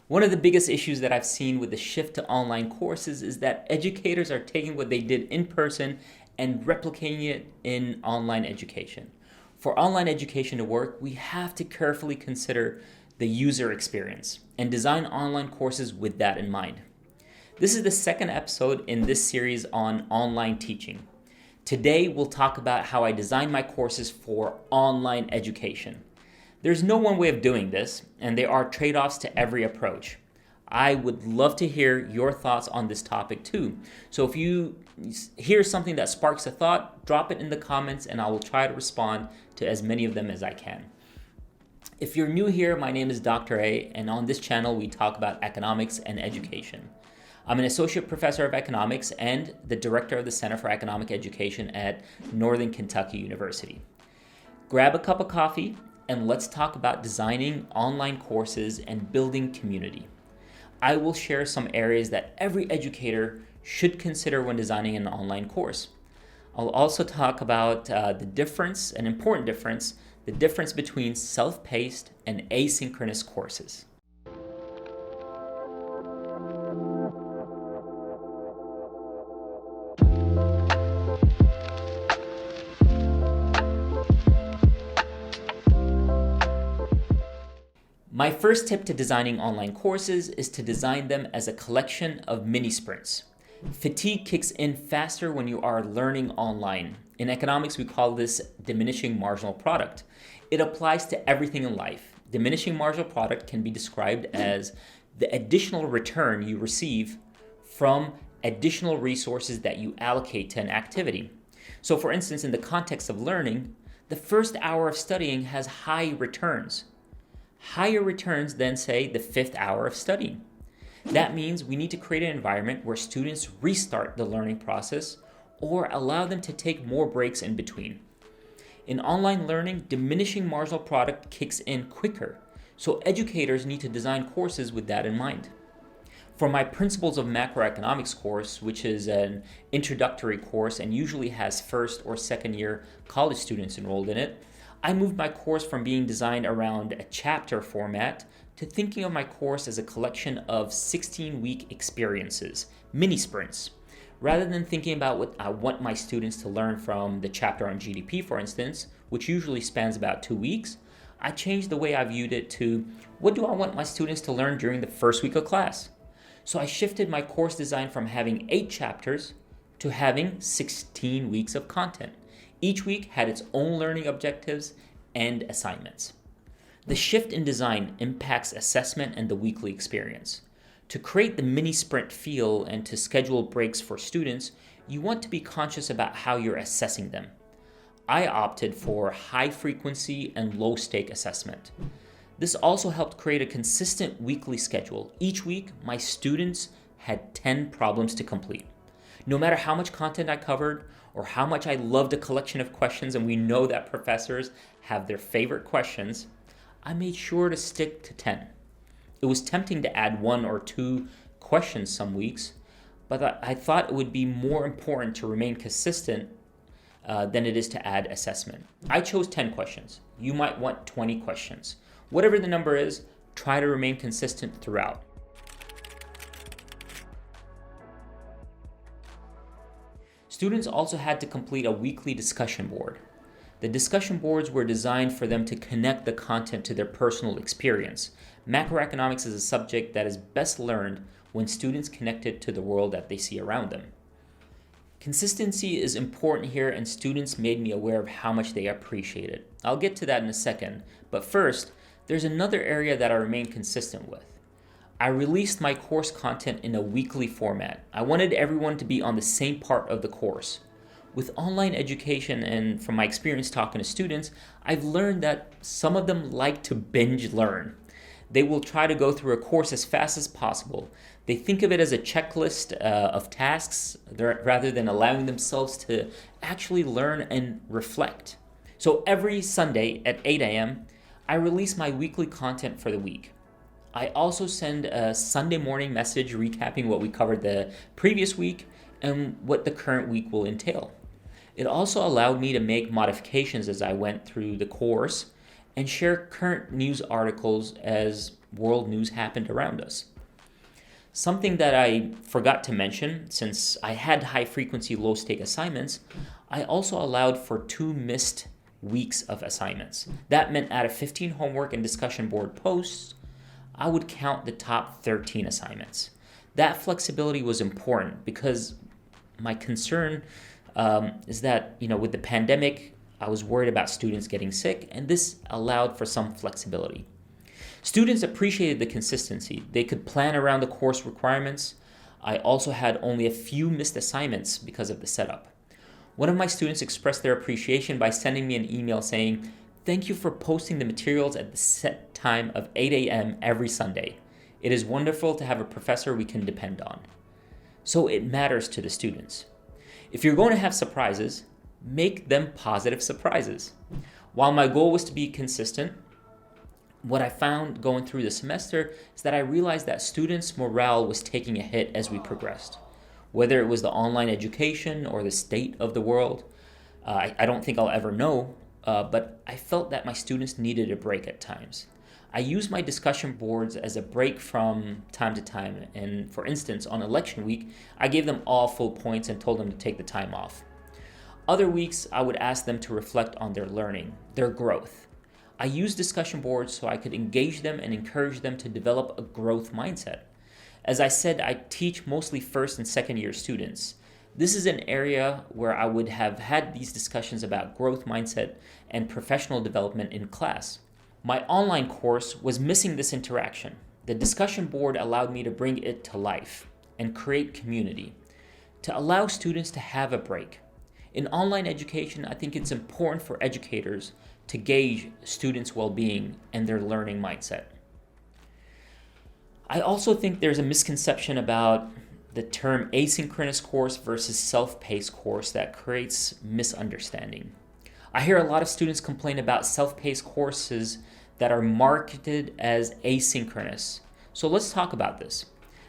One of the biggest issues that I've seen with the shift to online courses is that educators are taking what they did in person and replicating it in online education. For online education to work, we have to carefully consider the user experience and design online courses with that in mind. This is the second episode in this series on online teaching. Today, we'll talk about how I design my courses for online education. There's no one way of doing this, and there are trade-offs to every approach. I would love to hear your thoughts on this topic too. So if you hear something that sparks a thought, drop it in the comments and I will try to respond to as many of them as I can. If you're new here, my name is Dr. A, and on this channel we talk about economics and education. I'm an associate professor of economics and the director of the Center for Economic Education at Northern Kentucky University. Grab a cup of coffee and let's talk about designing online courses and building community. I will share some areas that every educator should consider when designing an online course. I'll also talk about the difference between self-paced and asynchronous courses. My first tip to designing online courses is to design them as a collection of mini sprints. Fatigue kicks in faster when you are learning online. In economics, we call this diminishing marginal product. It applies to everything in life. Diminishing marginal product can be described as the additional return you receive from additional resources that you allocate to an activity. So for instance, in the context of learning, the first hour of studying has high returns. Higher returns than, say, the fifth hour of studying. That means we need to create an environment where students restart the learning process or allow them to take more breaks in between. In online learning, diminishing marginal product kicks in quicker, so educators need to design courses with that in mind. For my Principles of Macroeconomics course, which is an introductory course and usually has first or second year college students enrolled in it, I moved my course from being designed around a chapter format to thinking of my course as a collection of 16-week experiences, mini sprints. Rather than thinking about what I want my students to learn from the chapter on GDP, for instance, which usually spans about 2 weeks, I changed the way I viewed it to what do I want my students to learn during the first week of class? So I shifted my course design from having 8 chapters to having 16 weeks of content. Each week had its own learning objectives and assignments. The shift in design impacts assessment and the weekly experience. To create the mini sprint feel and to schedule breaks for students, you want to be conscious about how you're assessing them. I opted for high frequency and low stake assessment. This also helped create a consistent weekly schedule. Each week, my students had 10 problems to complete. No matter how much content I covered or how much I loved a collection of questions, and we know that professors have their favorite questions, I made sure to stick to 10. It was tempting to add 1 or 2 questions some weeks, but I thought it would be more important to remain consistent than it is to add assessment. I chose 10 questions. You might want 20 questions. Whatever the number is, try to remain consistent throughout. Students also had to complete a weekly discussion board. The discussion boards were designed for them to connect the content to their personal experience. Macroeconomics is a subject that is best learned when students connect it to the world that they see around them. Consistency is important here, and students made me aware of how much they appreciate it. I'll get to that in a second, but first, there's another area that I remain consistent with. I released my course content in a weekly format. I wanted everyone to be on the same part of the course. With online education and from my experience talking to students, I've learned that some of them like to binge learn. They will try to go through a course as fast as possible. They think of it as a checklist of tasks rather than allowing themselves to actually learn and reflect. So every Sunday at 8 a.m., I release my weekly content for the week. I also send a Sunday morning message recapping what we covered the previous week and what the current week will entail. It also allowed me to make modifications as I went through the course and share current news articles as world news happened around us. Something that I forgot to mention, since I had high frequency, low stake assignments, I also allowed for 2 missed weeks of assignments. That meant out of 15 homework and discussion board posts, I would count the top 13 assignments. That flexibility was important because my concern is that, with the pandemic, I was worried about students getting sick, and this allowed for some flexibility. Students appreciated the consistency. They could plan around the course requirements. I also had only a few missed assignments because of the setup. One of my students expressed their appreciation by sending me an email saying, "Thank you for posting the materials at the set time of 8 a.m. every Sunday. It is wonderful to have a professor we can depend on." So it matters to the students. If you're going to have surprises, make them positive surprises. While my goal was to be consistent, what I found going through the semester is that I realized that students' morale was taking a hit as we progressed. Whether it was the online education or the state of the world, I don't think I'll ever know, but I felt that my students needed a break at times. I used my discussion boards as a break from time to time, and for instance, on election week, I gave them all full points and told them to take the time off. Other weeks, I would ask them to reflect on their learning, their growth. I used discussion boards so I could engage them and encourage them to develop a growth mindset. As I said, I teach mostly first and second year students. This is an area where I would have had these discussions about growth mindset and professional development in class. My online course was missing this interaction. The discussion board allowed me to bring it to life and create community, to allow students to have a break. In online education, I think it's important for educators to gauge students' well-being and their learning mindset. I also think there's a misconception about the term asynchronous course versus self-paced course that creates misunderstanding. I hear a lot of students complain about self-paced courses that are marketed as asynchronous. So let's talk about this.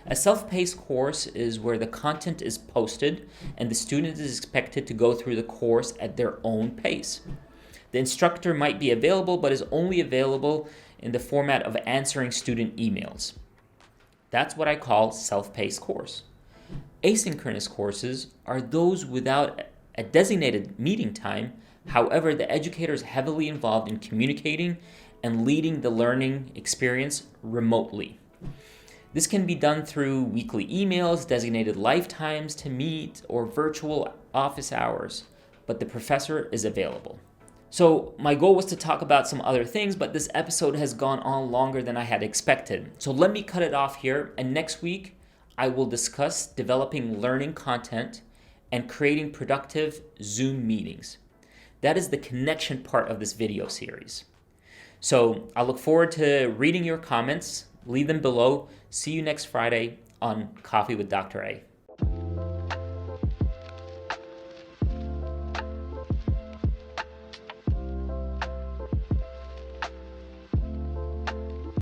A self-paced course is where the content is posted and the student is expected to go through the course at their own pace. The instructor might be available, but is only available in the format of answering student emails. That's what I call self-paced course. Asynchronous courses are those without a designated meeting time. However, the educator is heavily involved in communicating and leading the learning experience remotely. This can be done through weekly emails, designated lifetimes to meet, or virtual office hours, but the professor is available. So my goal was to talk about some other things, but this episode has gone on longer than I had expected. So let me cut it off here, and next week I will discuss developing learning content and creating productive Zoom meetings. That is the connection part of this video series. So I look forward to reading your comments. Leave them below. See you next Friday on Coffee with Dr. A.